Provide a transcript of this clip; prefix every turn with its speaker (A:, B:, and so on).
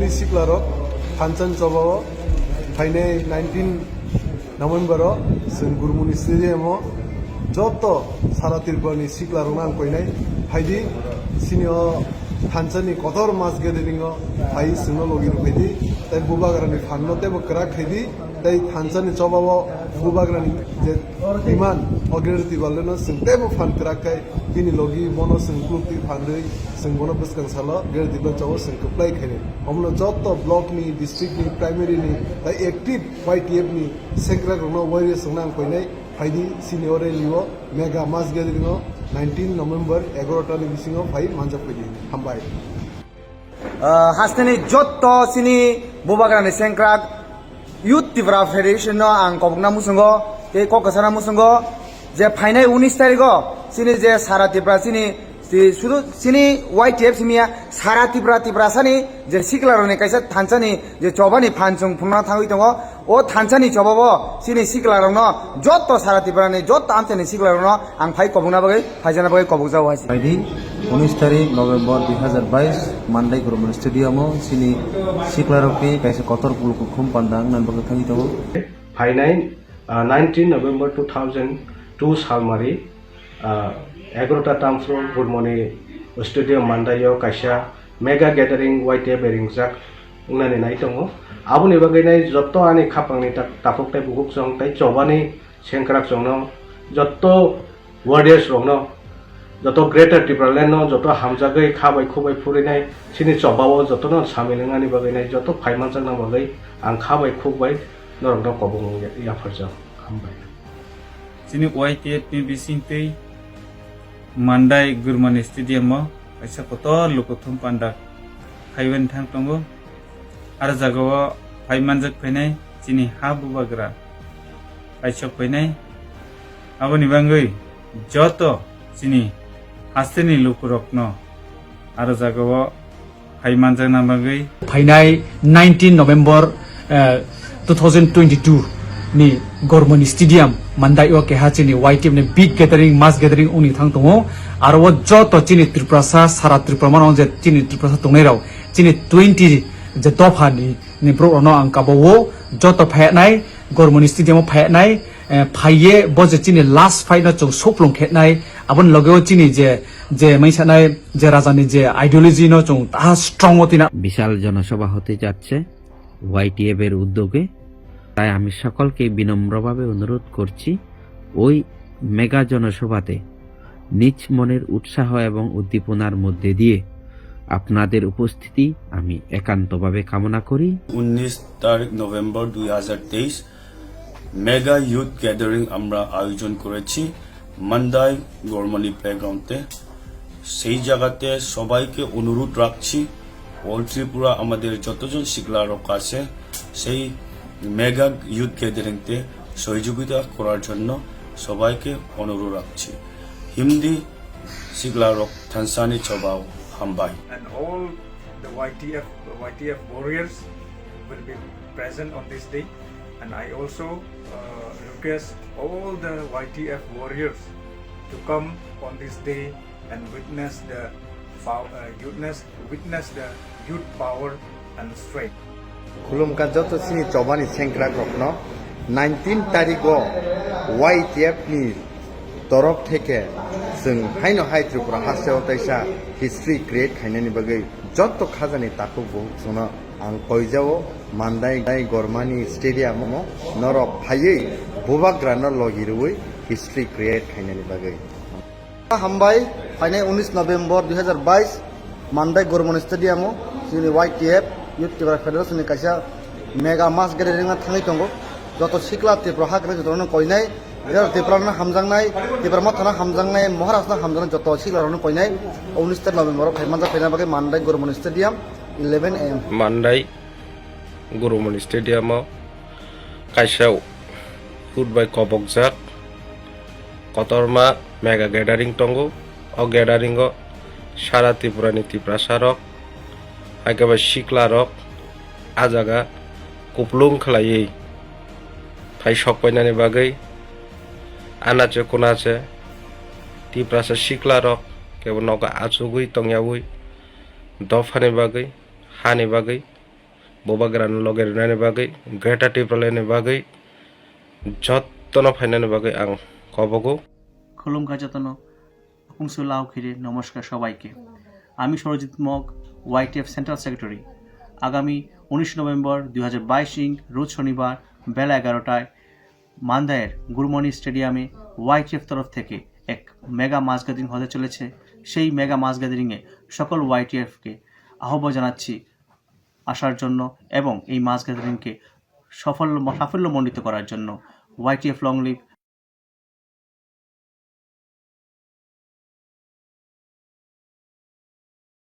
A: Sini Sikla rok Phanchan Chobao Phaine 19 November Sen Gurmuni Stadium Joto Sara Tirpani Sikla Ronan Koinai Haidi Sini Phanchani Kotor Mas Gathering Hai Sinologi Rupedi Tai Bubagrani Phanote Bokrak Hedi Tai Phanchani Chobao Bubagrani Iman Ogirti Valeno Sintebo Phan Krakai Bini Logi Mono Sinkluti Phandui Singbono Buskang Sala Gerti Bachaw Sinkuplai Kene Omlo Joto Block ni District ni Primary ni Tai Active YTF ni Sekra Rono Warriors Sunang Koinai Haidi Seniore Liwo Mega Mass Gathering 19 November 11 ni bisingo phai manjak pedi hambai
B: hasteni jotto sini bubagrani sengkrak youth tivra federation no ang kobokna musungo te kokasana musungo je phainai 19 tariko sini je sara tipra sini sudu sini YTF simia sara Tiprasa ni je Sikla rone kaisa thanchani je chobani phanchung phuna thangui tongo o thanchani chobabo sini Sikla rone jotto sara Tipra ni jotto amchani Sikla rone ang phai kobungna bagai phaijana bagai kobukjao haisi
C: Friday 19 তারিখ November 2022 Mandai group স্টেডিয়ামও সিনি Sikla roke kaisa kotor pulku khum pandang nan bagai thangi tongo
D: Phainai 19 November 2002 salmari 11টা Tamfro Gurmoni Stadium Mandayo kaisa mega gathering YTF beringjak ungnani nai tongo aboni bagai nai jotto ani khapangni tapok tai buguk jong tai chobani sengkrak jongno jotto warriors rokno jotto greater Tipraland no jotto hamjagai khabai khubai furinai sini chobao jotto no samilengani bagai nai jotto phaimanjak na bagai ang khabai khukbai norokno kobong ya farjak hambai
E: sini YTF ni bisintei Mandai Gurmani Stadium mo kaisa kotor lukuthum pandak haiwen thang tongo ar jagao phaimanjak phainai sini ha bubagra kaisa phainai aboni bangai joto sini hasteni lukurokno ar jagao phaimanjak na bagai
F: phainai 19 November 2022 ni Gurmani Stadium Mandai o ke hachini YTF ni big gathering mass gathering uni thang tongo aro wo joto chini Tiprasa sara Tiprama je chini Tiprasa tongnai rao chini 20 je dofa ni pro no angkabo wo joto phainai Gurmani Stadium phainai phaiye bo je chini last fight na chung soplong khetnai abon logeo chini je maisanai je rajani je ideology no chung ta strong otina
G: বিশাল জনসভা হতে যাচ্ছে YTF এর উদ্যোগে তাই আমি সকলকে বিনম্রভাবে অনুরোধ করছি ওই মেগা জনসভাতে নিজ মনের উৎসাহ এবং উদ্দীপনার মধ্যে দিয়ে আপনাদের উপস্থিতি আমি একান্তভাবে কামনা করি
H: 19 তারিখ নভেম্বর 2023 মেগা ইউথ গ্যাদারিং আমরা আয়োজন করেছি মান্দাই গরমালি প্লেগ্রাউন্ডে সেই জায়গাতে সবাইকে অনুরোধ রাখছি অল ত্রিপুরা আমাদের যতজন Sikla রক আছে সেই মেগা ইউথ গ্যাদারিংতে সহযোগিতা করার জন্য সবাইকে অনুরোধ রাখছি হিন্দি Sikla রক থানসানি চবাও হামবাই
I: and all the YTF warriors will be present on this day and I also request all the YTF warriors to come on this day and witness the youth power and strength
B: khulumkan joto sini chobani sengkrak rokno 19 tariko YTF ni torok theke जों हाइनो high Tripura हास्याव ताइसा history create खाइनानि बागै जत्त खाजानि ताखौ बुहुसुना आं कइजाव मान्दाइ गरमानि स्टेडियामो नर फायै बुबाग्रानो लगिरुयै history create खाइनानि बागै हामबाय फाइनाय 19 नभेम्बर 2022 मान्दाइ गरमानि स्टेडियामो जोंनि YTF youth Tipra फेडारेशननि काइसा mega मास गेदेरिंआ थाङै दंगो जत्त Sikla Tipra हाग्रा जतनो कइनाय Tiprana hamjangnai Tiprama thana hamjangnai Maharashtra hamjangnai joto Sikla rone koinai 19 November phaimanjak phaina bagai Mandai Gurmani Stadium 11 am
D: Mandai Gurmani Stadium kaisau football Kobokha kotorma mega gathering tongo o gathering o sara Tripurani Tiprasa rok haikaba Sikla rok ajaga kuplung khlaiei phai sokpainani bagai anache kunache Tiprasa Sikla rok kebo noka achugui tongyawui dofani bagai hani bagai Bebak ran loger nane bagai Greta Tiprala bagai যত্ন ফাইনানে বাগে আং কবগো
J: খুলুমকা যতন পুংসু লাউ খিরে নমস্কার সবাইকে। আমি Sarajit Mog YTF central secretary. আগামী 19 November 2022 ইং রোজ শনিবার বেলা 11টায় মান্দায়ের গুরমনি স্টেডিয়ামে YTF তরফ থেকে এক মেগা মাস গ্যাদারিং হতে চলেছে। সেই মেগা মাস গ্যাদারিংয়ে সকল YTFকে আহ্বান জানাচ্ছি আসার জন্য এবং এই মাস গ্যাদারিংকে সাফল্যমণ্ডিত করার জন্য। YTF long live